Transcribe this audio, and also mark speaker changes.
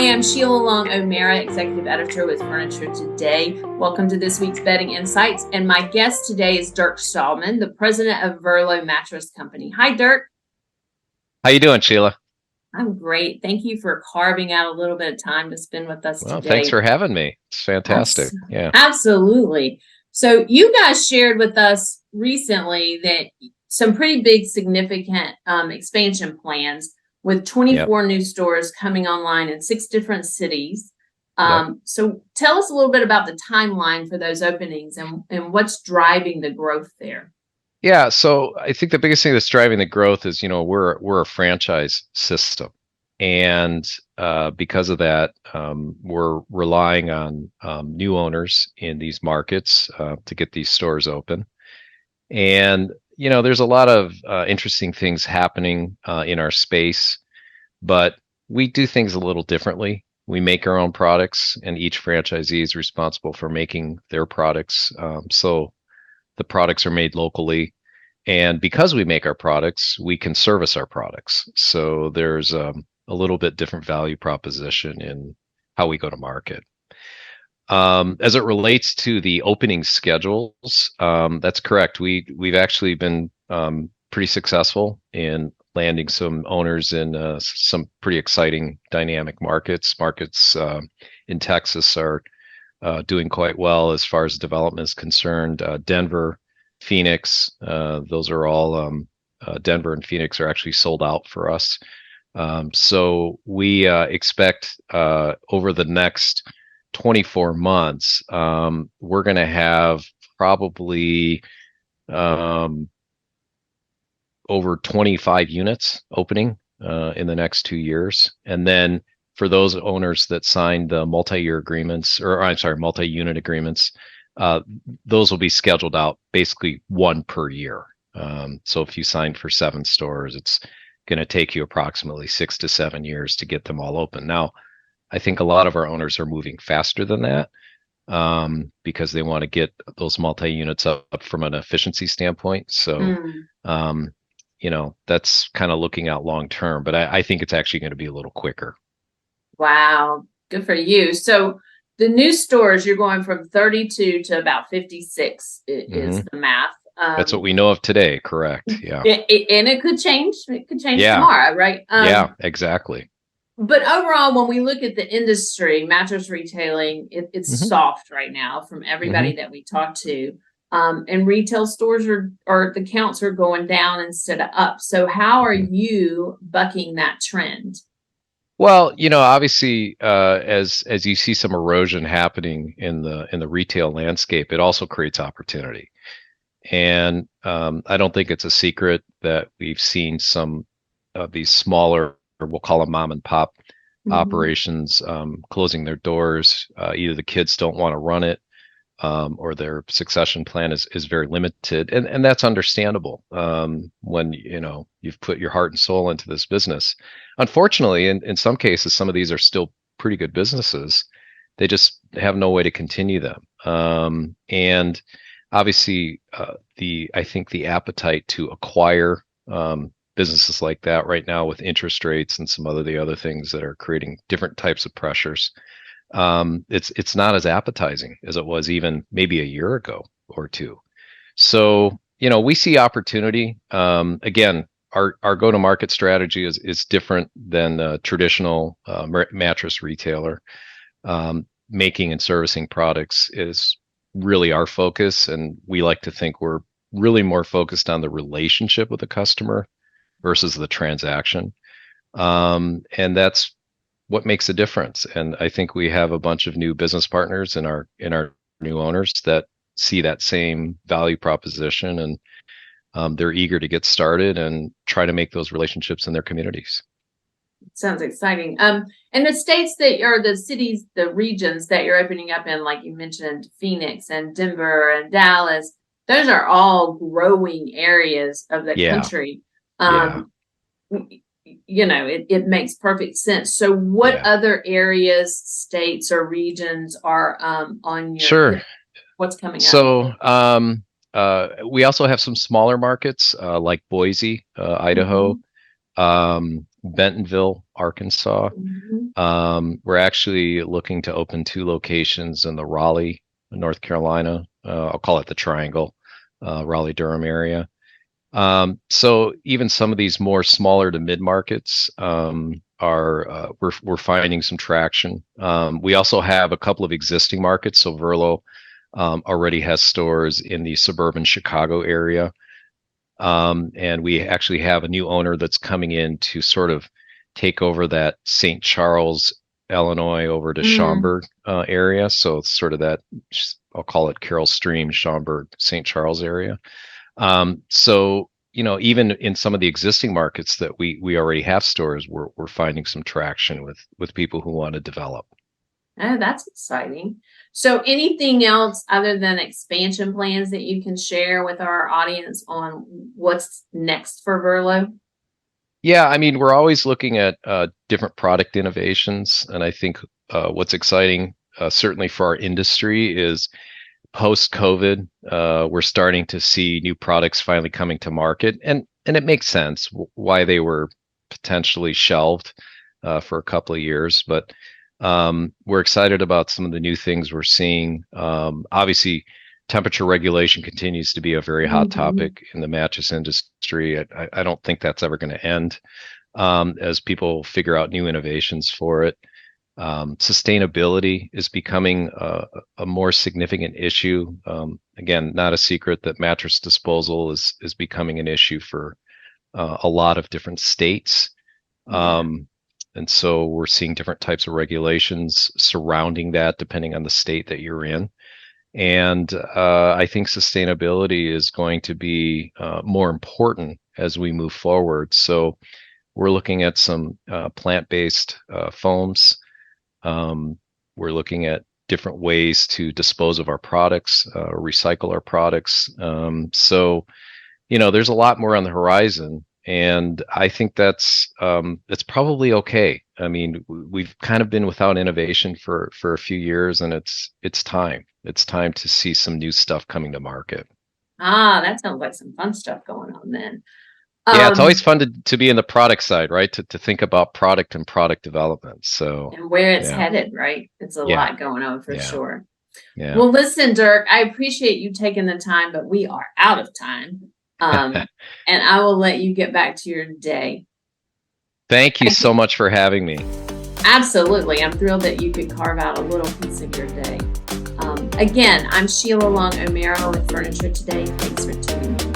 Speaker 1: Hi, I'm Sheila Long O'Mara, Executive Editor with Furniture Today. Welcome to this week's Bedding Insights. And my guest today is Dirk Stallmann, the president of Verlo Mattress Company. Hi, Dirk.
Speaker 2: How you doing, Sheila?
Speaker 1: I'm great. Thank you for carving out a little bit of time to spend with us
Speaker 2: Well, thanks
Speaker 1: today.
Speaker 2: for having me. It's fantastic. Yeah.
Speaker 1: Absolutely. So you guys shared with us recently that some pretty big, significant expansion plans with
Speaker 2: Yep.
Speaker 1: 24 new stores coming online in 6 different cities.
Speaker 2: Yep.
Speaker 1: So tell us a little bit about the timeline for those openings and what's driving the growth there.
Speaker 2: Yeah. So I think the biggest thing that's driving the growth is, we're a franchise system, and because of that, we're relying on new owners in these markets to get these stores open. And there's a lot of interesting things happening in our space, but we do things a little differently. We make our own products, and each franchisee is responsible for making their products. So the products are made locally. And because we make our products, we can service our products. So there's a little bit different value proposition in how we go to market. As it relates to the opening schedules, that's correct. We've actually been pretty successful in landing some owners in some pretty exciting dynamic markets. Markets in Texas are doing quite well as far as development is concerned. Denver, Phoenix, those are all Denver and Phoenix are actually sold out for us. So we expect over the next 24 months, we're going to have probably um, over 25 units opening in the next 2 years. And then for those owners that signed the multi-year agreements, or I'm sorry, multi-unit agreements, those will be scheduled out basically one per year. So if you signed for 7 stores, it's going to take you approximately 6 to 7 years to get them all open. Now, I think a lot of our owners are moving faster than that because they want to get those multi-units up from an efficiency standpoint. So,
Speaker 1: Mm.
Speaker 2: um, that's kind of looking out long term, but I think it's actually going to be a little quicker.
Speaker 1: Wow, good for you. So the new stores, you're going from 32 to about 56 is
Speaker 2: Hmm.
Speaker 1: the math.
Speaker 2: That's what we know of today, correct? Yeah.
Speaker 1: And it could change. It could change
Speaker 2: Yeah.
Speaker 1: tomorrow, right?
Speaker 2: Yeah, exactly.
Speaker 1: But overall, when we look at the industry, mattress retailing, it's
Speaker 2: Hmm.
Speaker 1: soft right now from
Speaker 2: Hmm.
Speaker 1: everybody that we talk to. And retail stores or the counts are going down instead of up. So how are
Speaker 2: Hmm.
Speaker 1: you bucking that trend?
Speaker 2: Well, obviously, as you see some erosion happening in the retail landscape, it also creates opportunity. And I don't think it's a secret that we've seen some of these smaller, or we'll call them mom and pop
Speaker 1: Mhm.
Speaker 2: operations, closing their doors. Either the kids don't want to run it, or their succession plan is very limited, and that's understandable when you've put your heart and soul into this business. Unfortunately, in some cases, some of these are still pretty good businesses. They just have no way to continue them, and obviously, the I think the appetite to acquire businesses like that right now with interest rates and some other the other things that are creating different types of pressures, it's not as appetizing as it was even maybe a year ago or two. So, we see opportunity. Again, our go-to-market strategy is different than a traditional mattress retailer. Making and servicing products is really our focus, and we like to think we're really more focused on the relationship with the customer versus the transaction. And that's what makes a difference. And I think we have a bunch of new business partners in our new owners that see that same value proposition, and they're eager to get started and try to make those relationships in their communities.
Speaker 1: Sounds exciting. And the states that are the cities, the regions that you're opening up in, like you mentioned, Phoenix and Denver and Dallas, those are all growing areas of the
Speaker 2: Yeah,
Speaker 1: country.
Speaker 2: yeah,
Speaker 1: Um, it makes perfect sense. So what
Speaker 2: yeah.
Speaker 1: other areas, states or regions are on your,
Speaker 2: Sure.
Speaker 1: what's coming up?
Speaker 2: So we also have some smaller markets like Boise, Idaho,
Speaker 1: Mhm.
Speaker 2: Bentonville, Arkansas.
Speaker 1: Mhm.
Speaker 2: We're actually looking to open 2 locations in the Raleigh, North Carolina. I'll call it the Triangle, Raleigh-Durham area. So even some of these more smaller to mid markets are we're finding some traction. We also have a couple of existing markets. So Verlo already has stores in the suburban Chicago area. And we actually have a new owner that's coming in to sort of take over that St. Charles, Illinois, over to
Speaker 1: Mm.
Speaker 2: Schaumburg area. So it's sort of that, I'll call it Carroll Stream, Schaumburg, St. Charles area. So even in some of the existing markets that we already have stores, we're finding some traction with people who want to develop.
Speaker 1: Oh, that's exciting. So anything else other than expansion plans that you can share with our audience on what's next for Verlo?
Speaker 2: Yeah, I mean, we're always looking at different product innovations, and I think what's exciting, certainly for our industry, is post-COVID, we're starting to see new products finally coming to market, and it makes sense why they were potentially shelved for a couple of years. But we're excited about some of the new things we're seeing. Obviously, temperature regulation continues to be a very hot
Speaker 1: Mhm.
Speaker 2: topic in the mattress industry. I don't think that's ever going to end as people figure out new innovations for it. Sustainability is becoming a more significant issue. Again, not a secret that mattress disposal is becoming an issue for a lot of different states.
Speaker 1: Yeah.
Speaker 2: And so we're seeing different types of regulations surrounding that, depending on the state that you're in. And I think sustainability is going to be more important as we move forward. So we're looking at some plant-based foams. We're looking at different ways to dispose of our products, recycle our products. There's a lot more on the horizon, and I think that's probably okay. I mean, we've kind of been without innovation for a few years, and it's time. It's time to see some new stuff coming to market.
Speaker 1: Ah, that sounds like some fun stuff going on then.
Speaker 2: Yeah, it's always
Speaker 1: Um,
Speaker 2: fun to be in the product side, right? To think about product and product development. So,
Speaker 1: and where it's
Speaker 2: yeah,
Speaker 1: headed, right? It's a
Speaker 2: yeah,
Speaker 1: lot going on for
Speaker 2: yeah,
Speaker 1: sure.
Speaker 2: yeah.
Speaker 1: Well, listen, Dirk, I appreciate you taking the time, but we are out of time. And I will let you get back to your day.
Speaker 2: Thank you
Speaker 1: I
Speaker 2: so
Speaker 1: can,
Speaker 2: much for having me.
Speaker 1: absolutely. I'm thrilled that you could carve out a little piece of your day. Again, I'm Sheila Long O'Mara with Furniture Today. Thanks for tuning in.